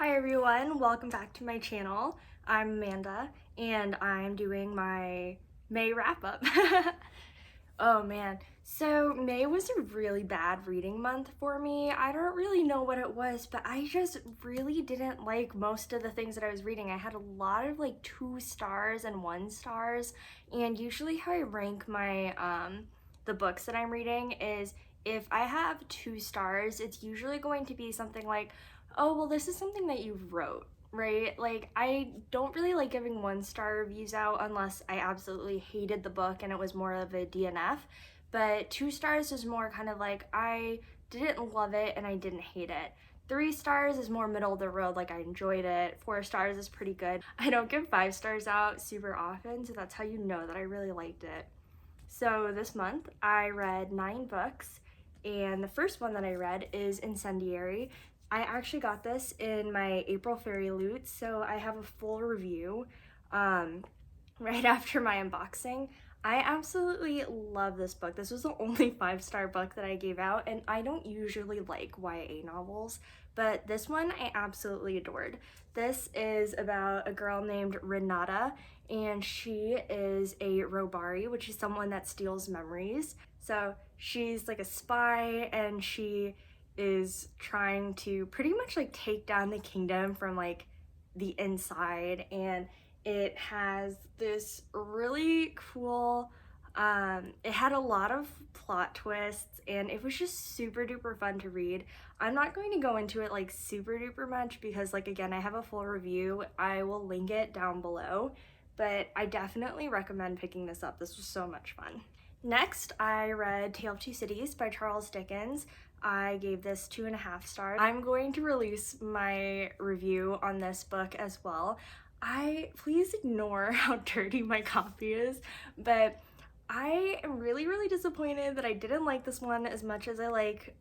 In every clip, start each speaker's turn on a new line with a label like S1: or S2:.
S1: Hi everyone, welcome back to my channel. I'm Amanda and I'm doing my May wrap up. Oh man, so May was a really bad reading month for me. I don't really know what it was, but I just really didn't like most of the things that I was reading. I had a lot of like 2 stars and 1 stars, and usually how I rank my the books that I'm reading is if I have 2 stars, it's usually going to be something like, oh, well, this is something that you wrote, right? Like, I don't really like giving 1 star reviews out unless I absolutely hated the book and it was more of a DNF. But 2 stars is more kind of like, I didn't love it and I didn't hate it. 3 stars is more middle of the road, like I enjoyed it. 4 stars is pretty good. I don't give 5 stars out super often, so that's how you know that I really liked it. So this month I read 9 books, and the first one that I read is Incendiary. I actually got this in my April Fairy Loot, so I have a full review right after my unboxing. I absolutely love this book. This was the only 5-star book that I gave out, and I don't usually like YA novels, but this one I absolutely adored. This is about a girl named Renata, and she is a Robari, which is someone that steals memories. So she's like a spy, and she is trying to pretty much like take down the kingdom from like the inside, and it has this really cool it had a lot of plot twists and it was just super duper fun to read. I'm not going to go into it like super duper much because, like, again, I have a full review. I will link it down below, but I definitely recommend picking this up. This was so much fun. Next, I read Tale of Two Cities by Charles Dickens. I gave this 2.5 stars. I'm going to release my review on this book as well. Please ignore how dirty my copy is, but I am really disappointed that I didn't like this one as much as I like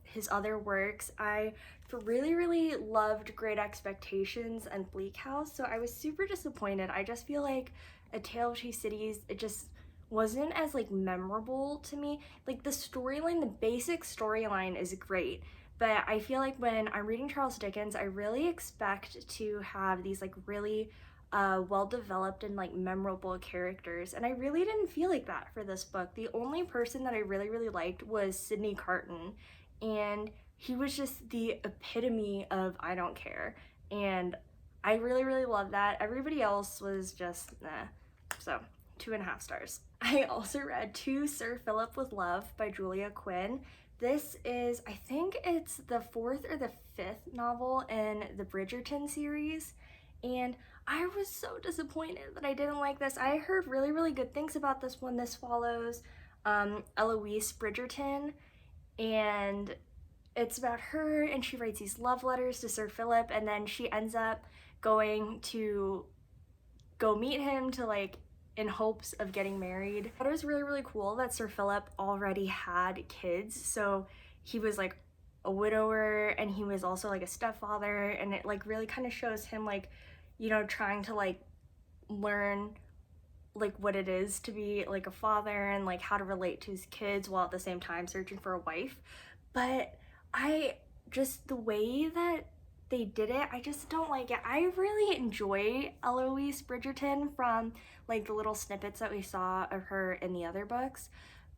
S1: his other works. I really loved Great Expectations and Bleak House, so I was super disappointed. I just feel like A Tale of Two Cities, it just wasn't as like memorable to me. Like, the storyline, the basic storyline is great, but I feel like when I'm reading Charles Dickens, I really expect to have these like really well-developed and like memorable characters, and I really didn't feel like that for this book. The only person that I really liked was Sidney Carton, and he was just the epitome of I don't care, and I really love that. Everybody else was just nah. So 2.5 stars. I also read To Sir Philip with Love by Julia Quinn. This is, I think it's the 4th or the 5th novel in the Bridgerton series, and I was so disappointed that I didn't like this. I heard really good things about this one. This follows Eloise Bridgerton, and it's about her, and she writes these love letters to Sir Philip, and then she ends up going to go meet him to like in hopes of getting married. I thought it was really cool that Sir Philip already had kids, so he was like a widower and he was also like a stepfather, and it like really kind of shows him like, you know, trying to like learn like what it is to be like a father and like how to relate to his kids while at the same time searching for a wife. But I just, the way that they did it, I just don't like it. I really enjoy Eloise Bridgerton from like the little snippets that we saw of her in the other books,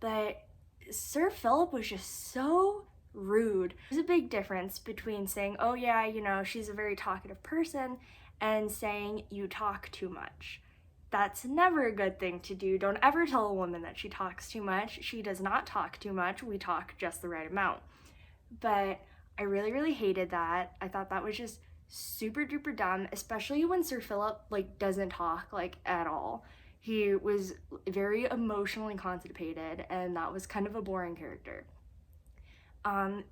S1: but Sir Philip was just so rude. There's a big difference between saying, oh yeah, you know, she's a very talkative person, and saying you talk too much. That's never a good thing to do. Don't ever tell a woman that she talks too much. She does not talk too much. We talk just the right amount. But I really hated that. I thought that was just super duper dumb, especially when Sir Philip like doesn't talk like at all. He was very emotionally constipated, and that was kind of a boring character.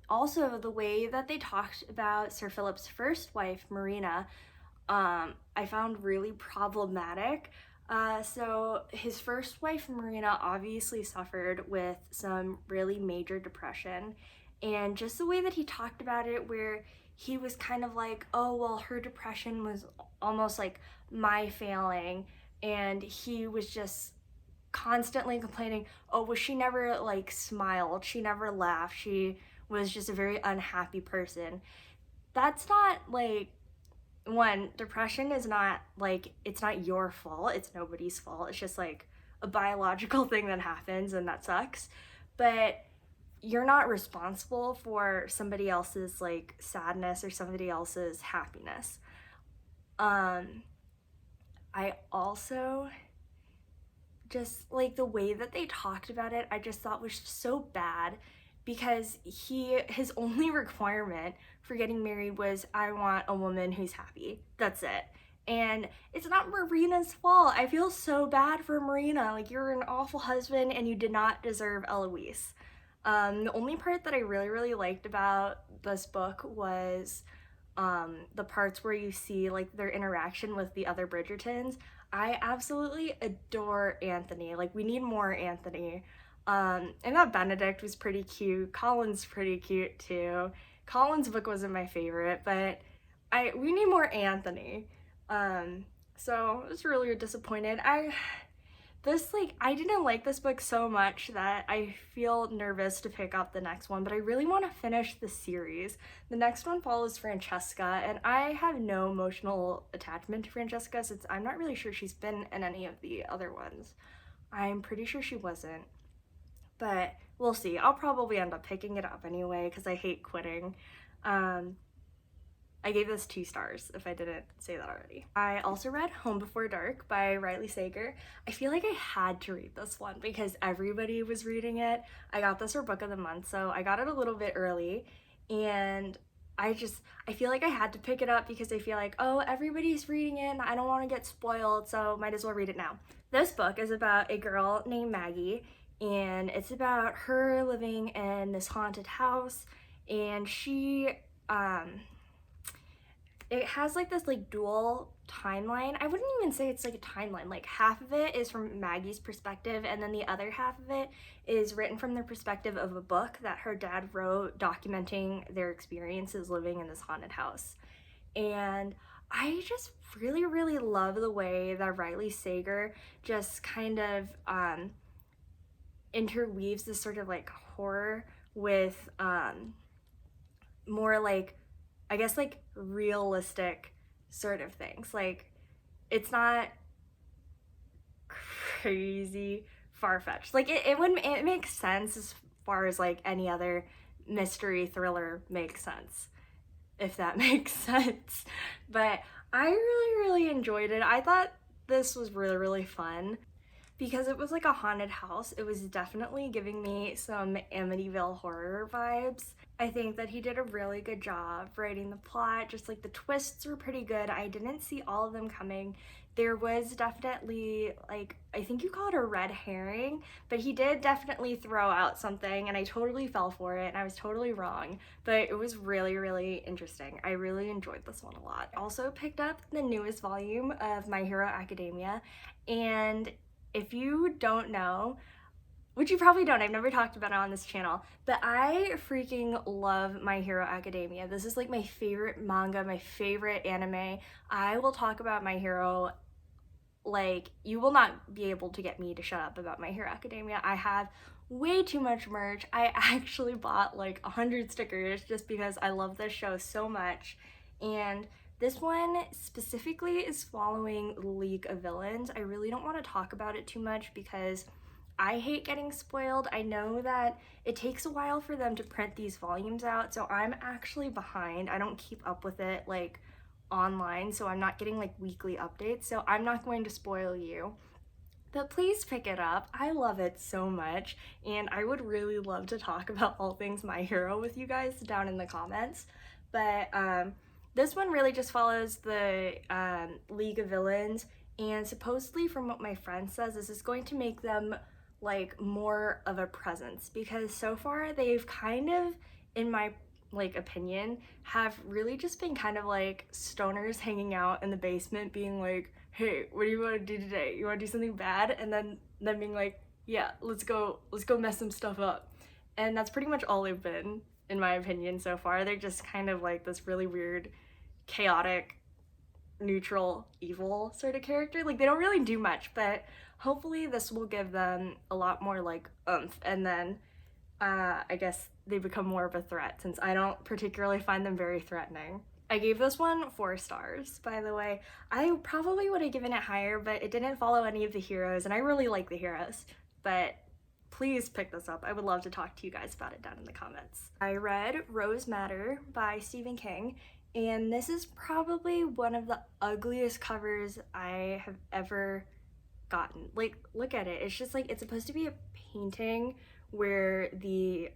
S1: Also, the way that they talked about Sir Philip's first wife, Marina, I found really problematic. So his first wife, Marina, obviously suffered with some really major depression, and just the way that he talked about it, where he was kind of like, oh, well, her depression was almost like my failing, and he was just constantly complaining, oh, well, she never like smiled, she never laughed, she was just a very unhappy person. That's not like one, depression is not like, it's not your fault, it's nobody's fault, it's just like a biological thing that happens and that sucks. But you're not responsible for somebody else's like sadness or somebody else's happiness. I also just like the way that they talked about it, I just thought was so bad, because his only requirement for getting married was, I want a woman who's happy. That's it. And it's not Marina's fault. I feel so bad for Marina. Like, you're an awful husband and you did not deserve Eloise. The only part that I really, really liked about this book was the parts where you see like their interaction with the other Bridgertons. I absolutely adore Anthony. Like, we need more Anthony. And that Benedict was pretty cute. Colin's pretty cute too. Colin's book wasn't my favorite, but we need more Anthony. So I was really disappointed. I didn't like this book so much that I feel nervous to pick up the next one, but I really want to finish the series. The next one follows Francesca, and I have no emotional attachment to Francesca since I'm not really sure she's been in any of the other ones. I'm pretty sure she wasn't, but we'll see. I'll probably end up picking it up anyway because I hate quitting. I gave this 2 stars, if I didn't say that already. I also read Home Before Dark by Riley Sager. I feel like I had to read this one because everybody was reading it. I got this for book of the month, so I got it a little bit early, and I feel like I had to pick it up because I feel like, oh, everybody's reading it and I don't want to get spoiled, so might as well read it now. This book is about a girl named Maggie, and it's about her living in this haunted house, and it has like this like dual timeline. I wouldn't even say it's like a timeline. Like, half of it is from Maggie's perspective, and then the other half of it is written from the perspective of a book that her dad wrote documenting their experiences living in this haunted house. And I just really, really love the way that Riley Sager just kind of interweaves this sort of like horror with more like, I guess, like realistic sort of things. Like, it's not crazy far-fetched. Like, it makes sense as far as like any other mystery thriller makes sense, if that makes sense. But I really, really enjoyed it. I thought this was really, really fun. Because it was like a haunted house, it was definitely giving me some Amityville horror vibes. I think that he did a really good job writing the plot. Just like the twists were pretty good. I didn't see all of them coming. There was definitely, like, I think you call it a red herring, but he did definitely throw out something and I totally fell for it and I was totally wrong. But it was really, really interesting. I really enjoyed this one a lot. I also picked up the newest volume of My Hero Academia, and if you don't know, which you probably don't, I've never talked about it on this channel, but I freaking love My Hero Academia. This is like my favorite manga, my favorite anime. I will talk about My Hero, like, you will not be able to get me to shut up about My Hero Academia. I have way too much merch. I actually bought like 100 stickers just because I love this show so much. And this one specifically is following League of Villains. I really don't want to talk about it too much because I hate getting spoiled. I know that it takes a while for them to print these volumes out, so I'm actually behind. I don't keep up with it like online, so I'm not getting like weekly updates, so I'm not going to spoil you. But please pick it up. I love it so much, and I would really love to talk about all things My Hero with you guys down in the comments. But this one really just follows the League of Villains, and supposedly from what my friend says, this is going to make them like more of a presence, because so far they've kind of, in my like opinion, have really just been kind of like stoners hanging out in the basement being like, hey, what do you want to do today? You want to do something bad? And then being like, yeah, let's go mess some stuff up. And that's pretty much all they've been, in my opinion, so far. They're just kind of like this really weird, chaotic, neutral, evil sort of character. Like, they don't really do much, but hopefully this will give them a lot more like oomph, and then I guess they become more of a threat, since I don't particularly find them very threatening. I gave this one 4 stars, by the way. I probably would have given it higher, but it didn't follow any of the heroes, and I really like the heroes. But please pick this up. I would love to talk to you guys about it down in the comments. I read Rose Matter by Stephen King, and this is probably one of the ugliest covers I have ever gotten. Like, look at it. It's just like, it's supposed to be a painting where the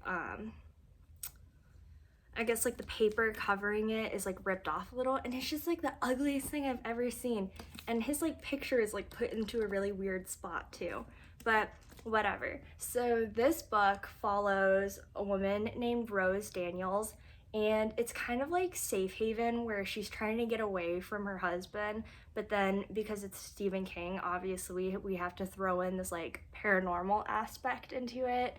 S1: I guess like the paper covering it is like ripped off a little, and it's just like the ugliest thing I've ever seen. And his like picture is like put into a really weird spot too, but whatever. So this book follows a woman named Rose Daniels, and it's kind of like safe haven where she's trying to get away from her husband, but then because it's Stephen King, obviously we have to throw in this like paranormal aspect into it.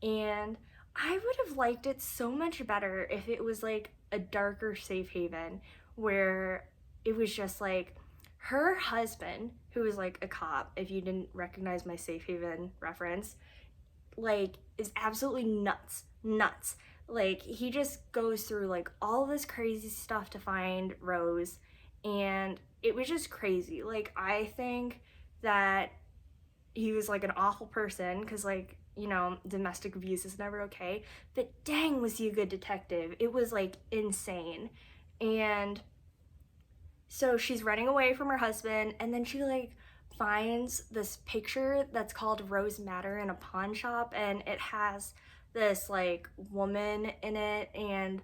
S1: And I would have liked it so much better if it was like a darker safe haven where it was just like her husband, who is like a cop, if you didn't recognize my safe haven reference, like is absolutely nuts. Like he just goes through like all this crazy stuff to find Rose, and it was just crazy. Like I think that he was like an awful person because like, you know, domestic abuse is never okay, but dang was he a good detective. It was like insane. And so she's running away from her husband, and then she like finds this picture that's called Rose Matter in a pawn shop, and it has this like woman in it, and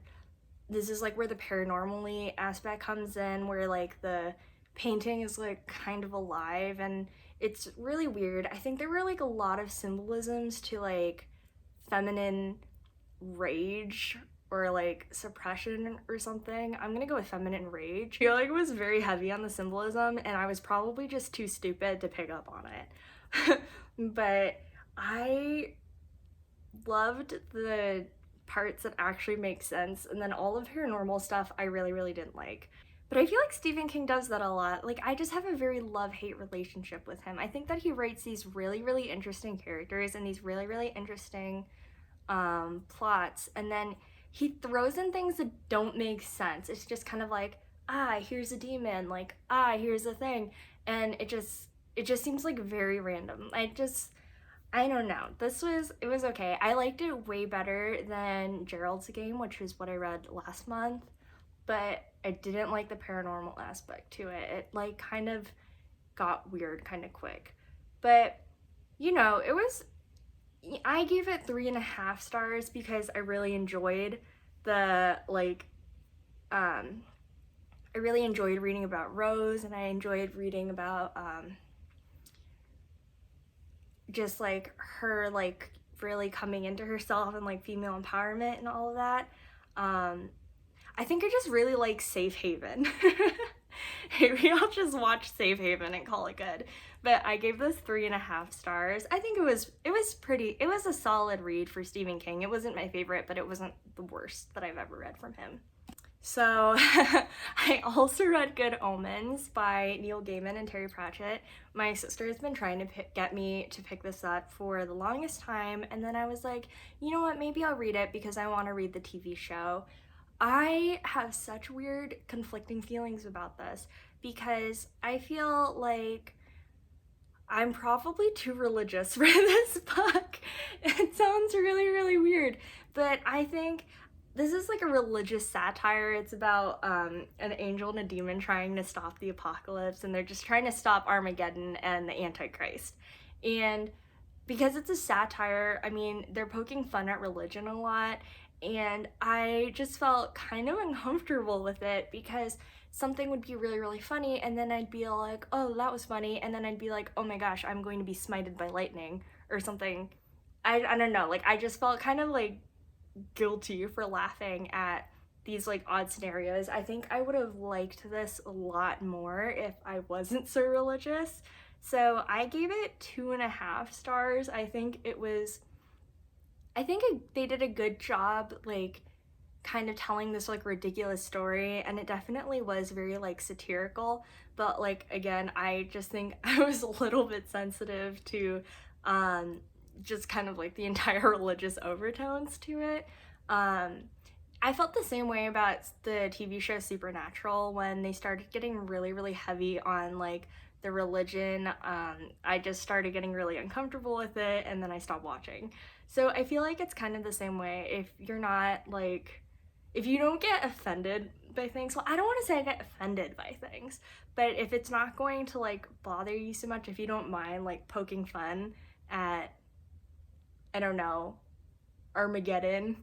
S1: this is like where the paranormally aspect comes in, where like the painting is like kind of alive, and it's really weird. I think there were like a lot of symbolisms to like feminine rage or like suppression or something. I'm gonna go with feminine rage. I feel like it was very heavy on the symbolism, and I was probably just too stupid to pick up on it. But I loved the parts that actually make sense, and then all of paranormal stuff I really didn't like. But I feel like Stephen King does that a lot. Like, I just have a very love-hate relationship with him. I think that he writes these really interesting characters and these really interesting plots, and then he throws in things that don't make sense. It's just kind of like, here's a demon, like, here's a thing, and it just seems like very random. I don't know. It was okay. I liked it way better than Gerald's Game, which is what I read last month, but I didn't like the paranormal aspect to it. It like kind of got weird kind of quick. But, you know, I gave it 3.5 stars because I really enjoyed I really enjoyed reading about Rose, and I enjoyed reading about just like her like really coming into herself and like female empowerment and all of that. I think I just really like safe haven. Maybe I'll just watch Safe Haven and call it good. But I gave this 3.5 stars. I think it was a solid read for Stephen King. It wasn't my favorite, but it wasn't the worst that I've ever read from him. So I also read Good Omens by Neil Gaiman and Terry Pratchett. My sister has been trying to get me to pick this up for the longest time, and then I was like, you know what, maybe I'll read it because I want to read the TV show. I have such weird conflicting feelings about this because I feel like I'm probably too religious for this book. It sounds really weird, but I think this is like a religious satire. It's about an angel and a demon trying to stop the apocalypse, and they're just trying to stop Armageddon and the Antichrist. And because it's a satire, I mean, they're poking fun at religion a lot, and I just felt kind of uncomfortable with it because something would be really funny, and then I'd be like, oh, that was funny, and then I'd be like, oh my gosh, I'm going to be smited by lightning or something. I don't know, like I just felt kind of like guilty for laughing at these like odd scenarios. I think I would have liked this a lot more if I wasn't so religious. So I gave it 2.5 stars. I think they did a good job like kind of telling this like ridiculous story, and it definitely was very like satirical, but like again, I just think I was a little bit sensitive to just kind of like the entire religious overtones to it. I felt the same way about the TV show Supernatural when they started getting really, really heavy on like the religion. I just started getting really uncomfortable with it and then I stopped watching. So I feel like it's kind of the same way. If you're not like, if you don't get offended by things, well, I don't want to say I get offended by things, but if it's not going to like bother you so much, if you don't mind like poking fun at, I don't know, Armageddon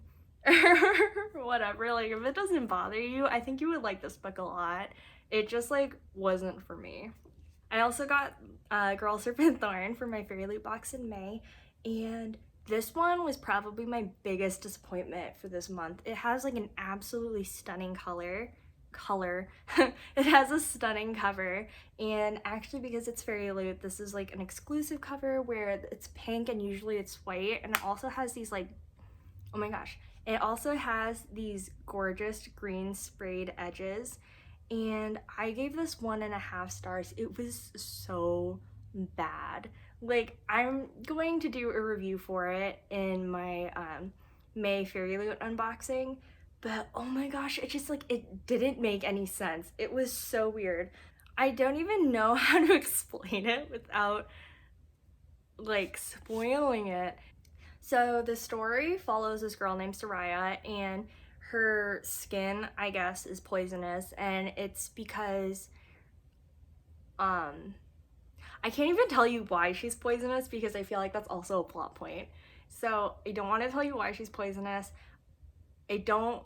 S1: or whatever, like if it doesn't bother you, I think you would like this book a lot. It just like wasn't for me. I also got Girl Serpent Thorn for my Fairy Loot box in May, and this one was probably my biggest disappointment for this month. It has like an absolutely stunning color. It has a stunning cover, and actually because it's Fairy Loot, this is like an exclusive cover where it's pink and usually it's white, and it also has these like, oh my gosh, it also has these gorgeous green sprayed edges, and I gave this 1.5 stars. It was so bad. Like, I'm going to do a review for it in my May Fairy Loot unboxing, but oh my gosh, it just like, it didn't make any sense. It was so weird. I don't even know how to explain it without like spoiling it. So the story follows this girl named Soraya, and her skin, I guess, is poisonous, and it's because I can't even tell you why she's poisonous because I feel like that's also a plot point. So I don't want to tell you why she's poisonous. I don't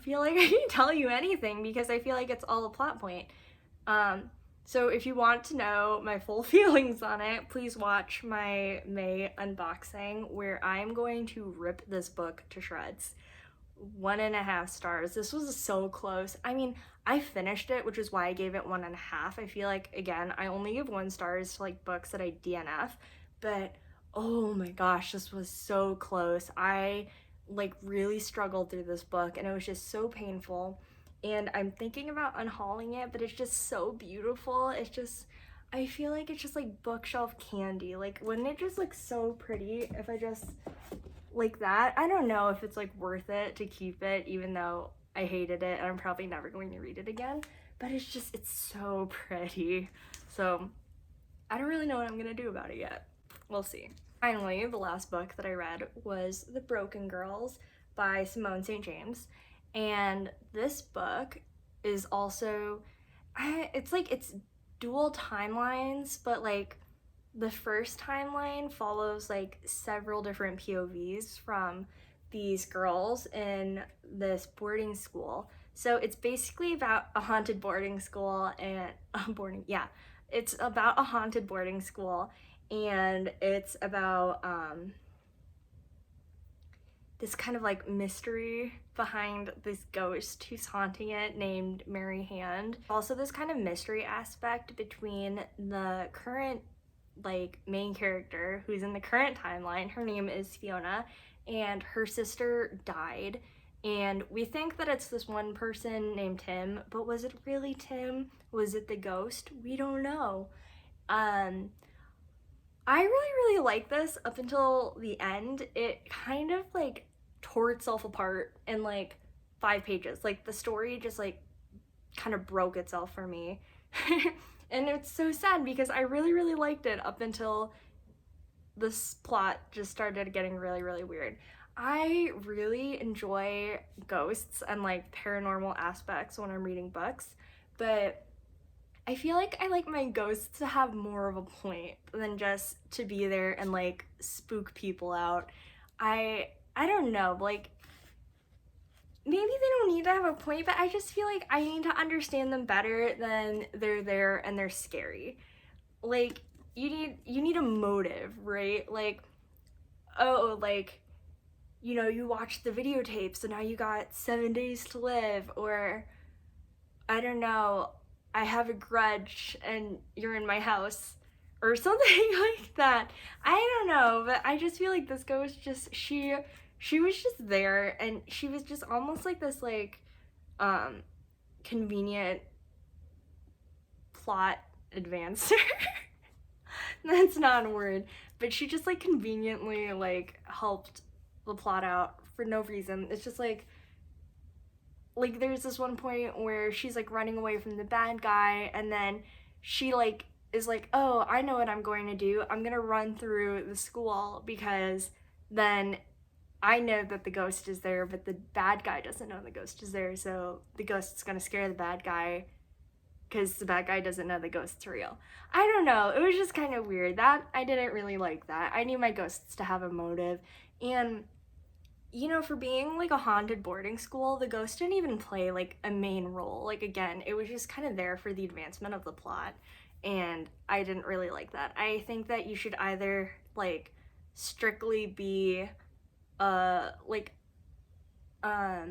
S1: feel like I can tell you anything because I feel like it's all a plot point. So if you want to know my full feelings on it, please watch my May unboxing where I'm going to rip this book to shreds. 1.5 stars. This was so close. I mean, I finished it, which is why I gave it 1.5. I feel like, again, I only give 1 stars to like books that I DNF, but oh my gosh, this was so close. I like really struggled through this book and it was just so painful. And I'm thinking about unhauling it, but it's just so beautiful. It's just, I feel like it's just like bookshelf candy. Like, wouldn't it just look so pretty if I just like that? I don't know if it's like worth it to keep it, even though I hated it and I'm probably never going to read it again, but it's just, it's so pretty. So I don't really know what I'm gonna do about it yet. We'll see. Finally, the last book that I read was The Broken Girls by Simone St. James. And this book is also, it's like, it's dual timelines, but like the first timeline follows like several different POVs from these girls in this boarding school. So it's basically about a haunted boarding school and it's about a haunted boarding school, and it's about this kind of like mystery behind this ghost who's haunting it named Mary Hand. Also this kind of mystery aspect between the current like main character who's in the current timeline. Her name is Fiona, and her sister died, and we think that it's this one person named Tim, but was it really Tim? Was it the ghost? We don't know. I really like this up until the end. It kind of like tore itself apart in like 5 pages. Like the story just like kind of broke itself for me. And it's so sad because I really liked it up until this plot just started getting really weird. I really enjoy ghosts and like paranormal aspects when I'm reading books, but I feel like I like my ghosts to have more of a point than just to be there and like spook people out. I don't know, like maybe they don't need to have a point, but I just feel like I need to understand them better than they're there and they're scary. Like you need a motive, right? Like, oh, like, you know, you watched the videotape, so now you got 7 days to live, or I don't know, I have a grudge and you're in my house, or something like that. I don't know, but I just feel like this ghost just, she was just there, and she was just almost like this like convenient plot advancer. That's not a word, but she just like conveniently like helped the plot out for no reason. It's just like like there's this one point where she's like running away from the bad guy, and then she like is like, oh, I know what I'm going to do. I'm gonna run through the school because then I know that the ghost is there, but the bad guy doesn't know the ghost is there, so the ghost's gonna scare the bad guy because the bad guy doesn't know the ghost's real. I don't know. It was just kind of weird. That I didn't really like that. I need my ghosts to have a motive. And you know, for being like a haunted boarding school, the ghost didn't even play like a main role. Like again, it was just kind of there for the advancement of the plot, and I didn't really like that. I think that you should either like strictly be like I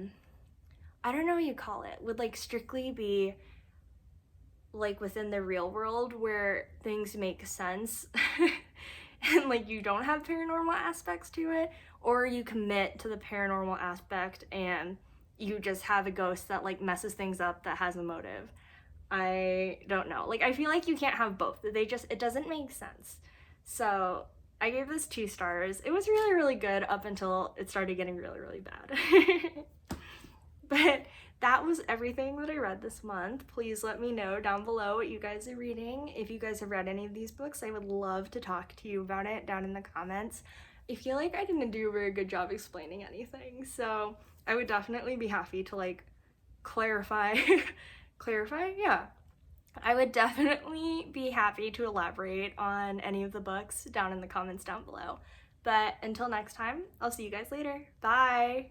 S1: don't know what you call it. Would like strictly be like within the real world where things make sense and like you don't have paranormal aspects to it, or you commit to the paranormal aspect and you just have a ghost that like messes things up that has a motive. I don't know. Like I feel like you can't have both. It doesn't make sense. So I gave this 2 stars. It was really, really good up until it started getting really, really bad. But that was everything that I read this month. Please let me know down below what you guys are reading. If you guys have read any of these books, I would love to talk to you about it down in the comments. I feel like I didn't do a very good job explaining anything, so I would definitely be happy to like clarify. Clarify? Yeah. I would definitely be happy to elaborate on any of the books down in the comments down below. But until next time, I'll see you guys later. Bye!